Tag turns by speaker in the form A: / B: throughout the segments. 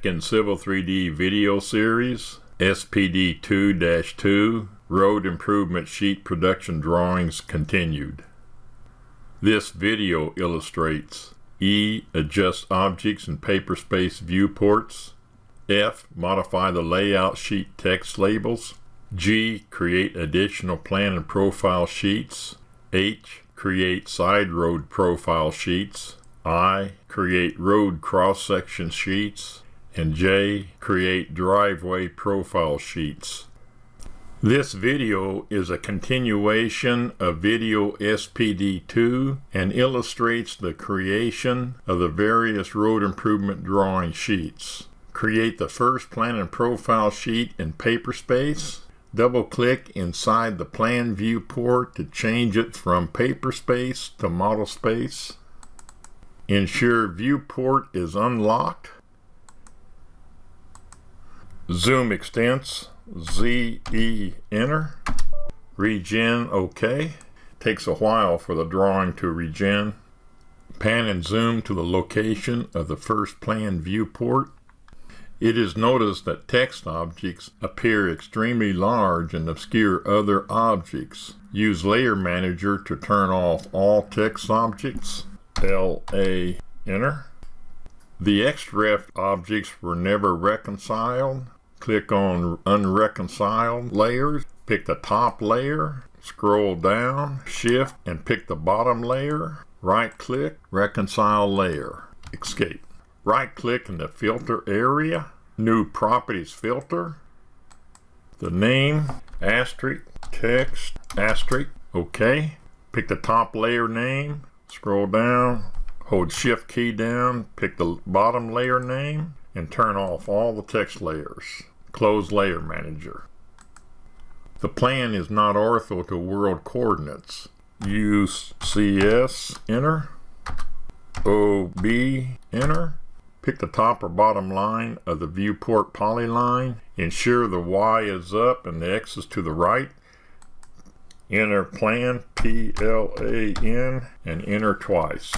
A: Atkins Civil 3D video series, SPD 2-2, Road Improvement Sheet Production Drawings continued. This video illustrates E. Adjust objects in paper space viewports. F. Modify the layout sheet text labels. G. Create additional plan and profile sheets. H. Create side road profile sheets. I. Create road cross-section sheets. And J. Create driveway profile sheets. This video is a continuation of video SPD 2 and illustrates the creation of the various road improvement drawing sheets. Create the first plan and profile sheet in paper space. Double-click inside the plan viewport to change it from paper space to model space. Ensure viewport is unlocked. Zoom extents, ZE enter. Regen OK. Takes a while for the drawing to regen. Pan and zoom to the location of the first plan viewport. It is noticed that text objects appear extremely large and obscure other objects. Use Layer Manager to turn off all text objects. LA enter. The XREF objects were never reconciled. Click on Unreconciled Layers. Pick the top layer. Scroll down, Shift, and pick the bottom layer. Right-click, Reconcile Layer. Escape. Right-click in the Filter area. New Properties filter. The name, asterisk, text, asterisk. OK. Pick the top layer name. Scroll down, hold Shift key down, pick the bottom layer name, and turn off all the text layers. Close Layer Manager. The plan is not ortho to world coordinates. Use CS, enter. OB, enter. Pick the top or bottom line of the viewport polyline. Ensure the Y is up and the X is to the right. Enter plan, PLAN, and enter twice.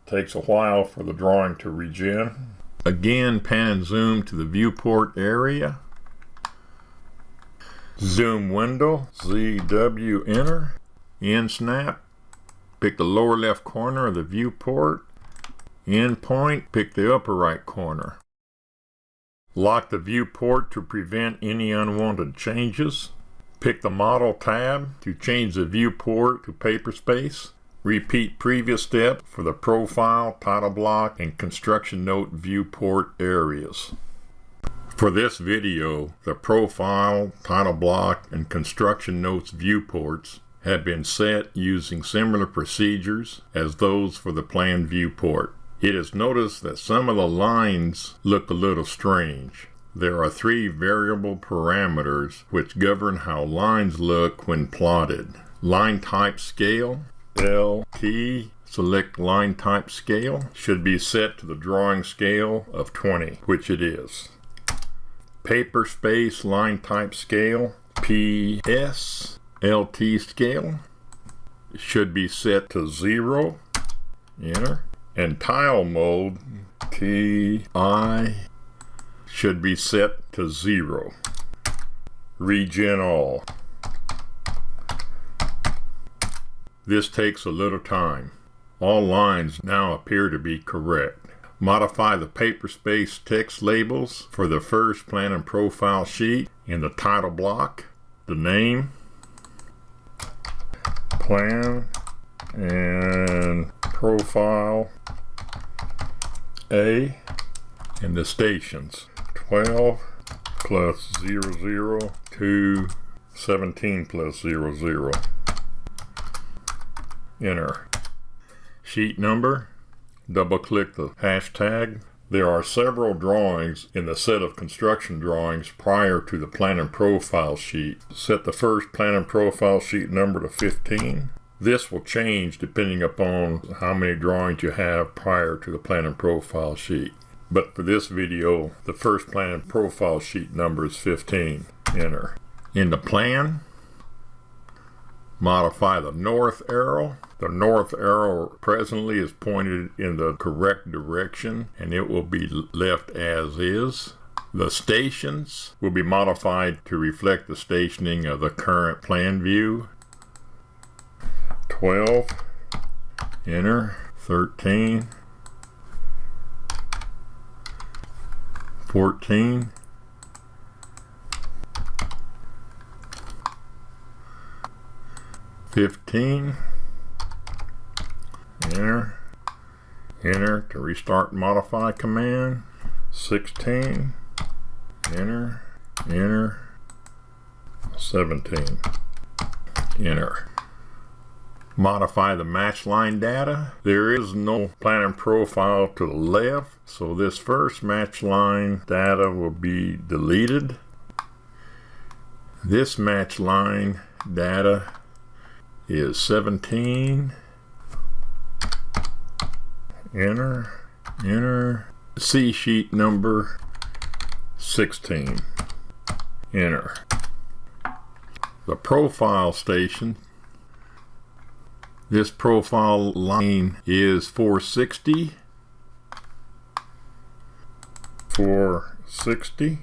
A: Takes a while for the drawing to regen. Again, pan and zoom to the viewport area. Zoom window, ZW, enter. End snap. Pick the lower left corner of the viewport. End point, pick the upper right corner. Lock the viewport to prevent any unwanted changes. Pick the Model tab to change the viewport to paper space. Repeat previous step for the profile, title block, and construction note viewport areas. For this video, the profile, title block, and construction notes viewports have been set using similar procedures as those for the plan viewport. It is noticed that some of the lines look a little strange. There are 3 variable parameters which govern how lines look when plotted. Line type scale, LT, select line type scale, should be set to the drawing scale of 20, which it is. Paper space line type scale, PS, LT scale, should be set to 0, enter. And tile mode, TI, should be set to 0. Regen all. This takes a little time. All lines now appear to be correct. Modify the paper space text labels for the first plan and profile sheet in the title block, the name, plan and profile A, and the stations 12 plus 00 to 17 plus 00. Enter. Sheet number. Double click the hashtag. There are several drawings in the set of construction drawings prior to the plan and profile sheet. Set the first plan and profile sheet number to 15. This will change depending upon how many drawings you have prior to the plan and profile sheet. But for this video, the first plan and profile sheet number is 15. Enter. In the plan, Modify the north arrow. The north arrow presently is pointed in the correct direction and it will be left as is. The stations will be modified to reflect the stationing of the current plan view. 12, enter, 13, 14, 15, enter, enter to restart and modify command, 16, enter, enter, 17, enter. Modify the match line data. There is no plan and profile to the left, so this first match line data will be deleted. This match line data is 17, enter, enter, C sheet number 16, enter. The profile station, this profile line is 460, 460,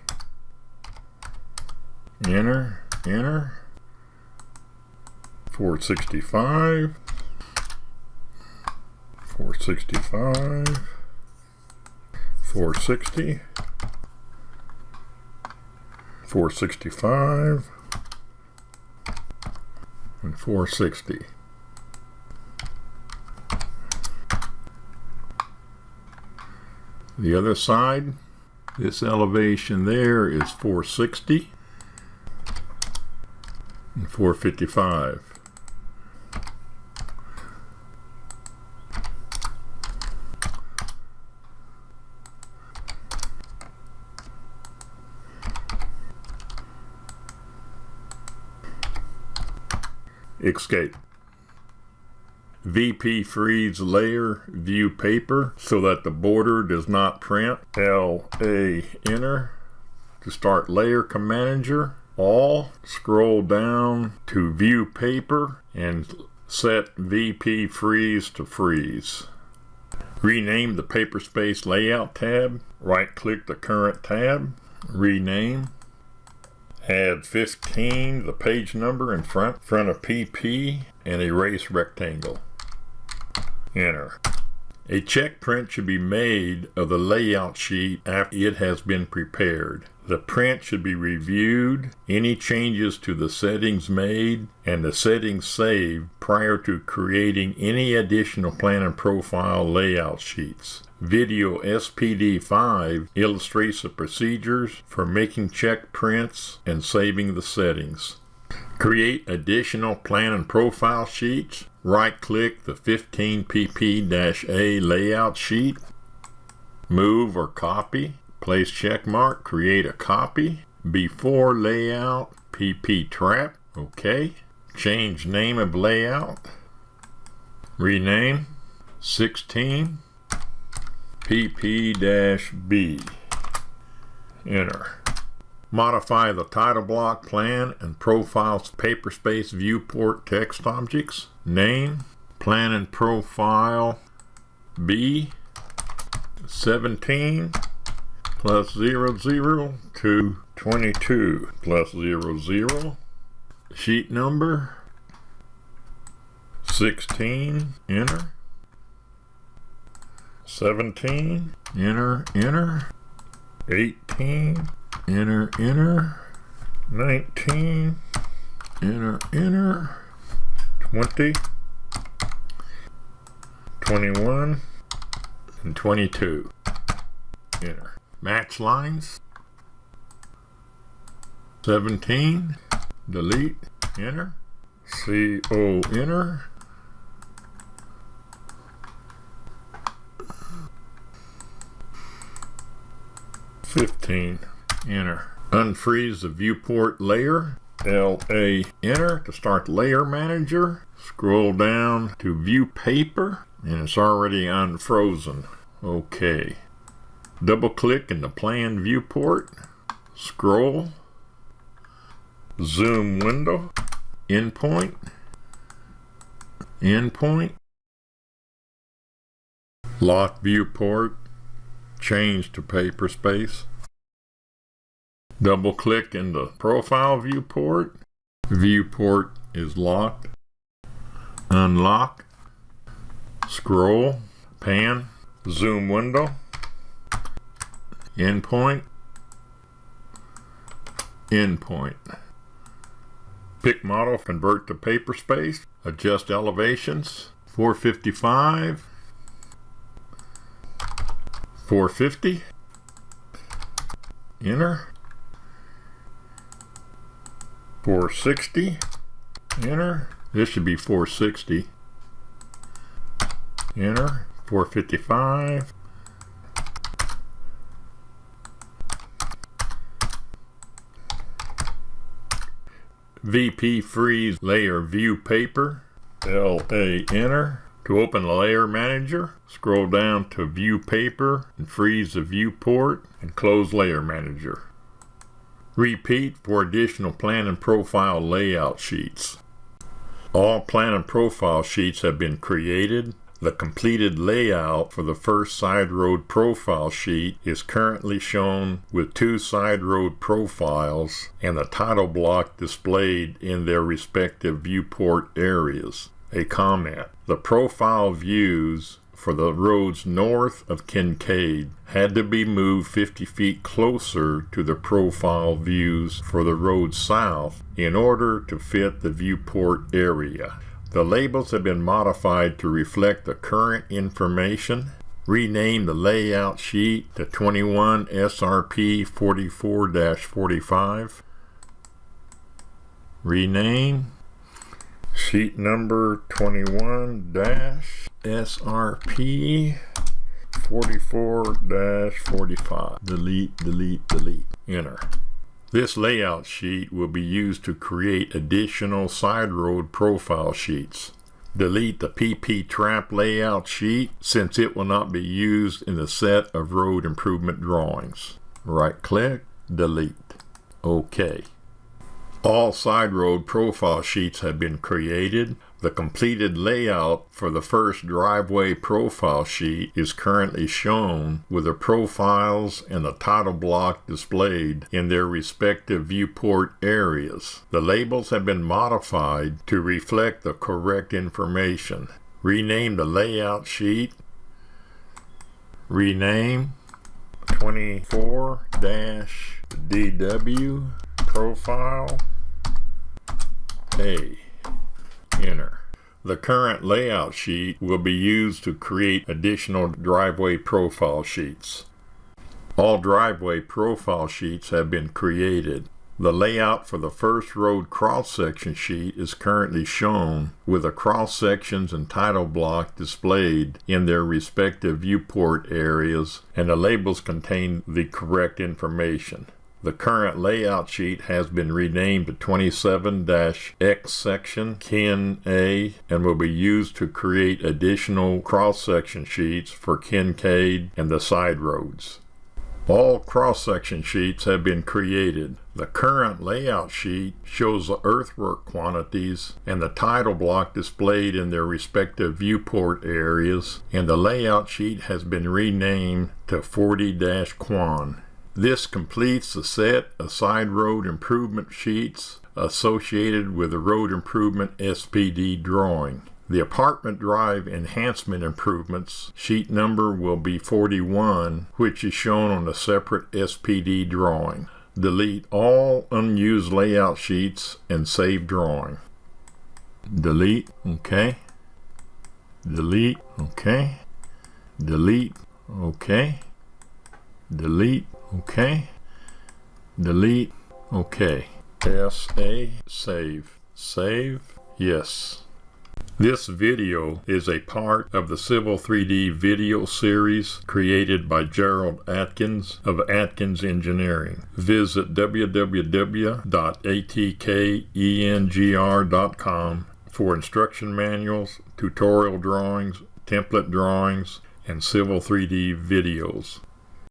A: enter, enter, 465, 465, 460, 465, and 460. The other side, this elevation there is 460 and 455. Escape. VP freeze layer view paper so that the border does not print. LA enter to start layer manager. All scroll down to view paper and set VP freeze to freeze. Rename the paper space layout tab. Right click the current tab. Rename. Add 15, the page number in front of PP, and erase rectangle. Enter. A check print should be made of the layout sheet after it has been prepared. The print should be reviewed, any changes to the settings made, and the settings saved prior to creating any additional plan and profile layout sheets. Video SPD 5 illustrates the procedures for making check prints and saving the settings. Create additional plan and profile sheets. Right-click the 15 pp-A layout sheet. Move or copy. Place check mark. Create a copy. Before layout. PP trap. OK. Change name of layout. Rename. 16. PP-B. Enter. Modify the title block plan and profiles paper space viewport text objects. Name, plan and profile B 17 plus 00 to 22 plus 00. Sheet number 16, enter. 17, enter, enter. 18, enter, enter. 19, enter, enter. 20, 21, and 22. Enter. Match lines. 17, delete, enter. CO, enter. 15, enter. Unfreeze the viewport layer. LA enter to start layer manager. Scroll down to view paper and it's already unfrozen. OK. Double click in the plan viewport. Scroll. Zoom window. Endpoint. endpoint, lock viewport, change to paper space. Double click in the profile viewport. Viewport is locked. Unlock. Scroll. Pan. Zoom window. Endpoint. Endpoint. Pick model, convert to paper space. Adjust elevations. 455. 450. Enter. 460. Enter. This should be 460. Enter. 455. VP freeze layer view paper. LA enter. To open the layer manager, scroll down to view paper and freeze the viewport and close layer manager. Repeat for additional plan and profile layout sheets. All plan and profile sheets have been created. The completed layout for the first side road profile sheet is currently shown with 2 side road profiles and the title block displayed in their respective viewport areas. A comment: the profile views for the roads north of Kincaid had to be moved 50 feet closer to the profile views for the road south in order to fit the viewport area. The labels have been modified to reflect the current information. Rename the layout sheet to 21 SRP 44-45. Rename sheet number 21-SRP 44-45. Delete, delete, delete. Enter. This layout sheet will be used to create additional side road profile sheets. Delete the PP trap layout sheet since it will not be used in the set of road improvement drawings. Right click, delete. OK. All side road profile sheets have been created. The completed layout for the first driveway profile sheet is currently shown with the profiles and the title block displayed in their respective viewport areas. The labels have been modified to reflect the correct information. Rename the layout sheet. Rename 24-DW profile A. Enter. The current layout sheet will be used to create additional driveway profile sheets. All driveway profile sheets have been created. The layout for the first road cross-section sheet is currently shown with the cross-sections and title block displayed in their respective viewport areas, and the labels contain the correct information. The current layout sheet has been renamed to 27-X section Kin A and will be used to create additional cross-section sheets for Kincaid and the side roads. All cross-section sheets have been created. The current layout sheet shows the earthwork quantities and the title block displayed in their respective viewport areas, and the layout sheet has been renamed to 40-Quan. This completes the set of side road improvement sheets associated with the road improvement SPD drawing. The apartment drive enhancement improvements sheet number will be 41, which is shown on a separate SPD drawing. Delete all unused layout sheets and save drawing. Delete, OK. Delete, OK. Delete, OK. Delete, OK. Delete, OK. SA, save. Save, yes. This video is a part of the Civil 3D video series created by Gerald Atkins of Atkins Engineering. Visit www.atkengr.com for instruction manuals, tutorial drawings, template drawings, and Civil 3D videos.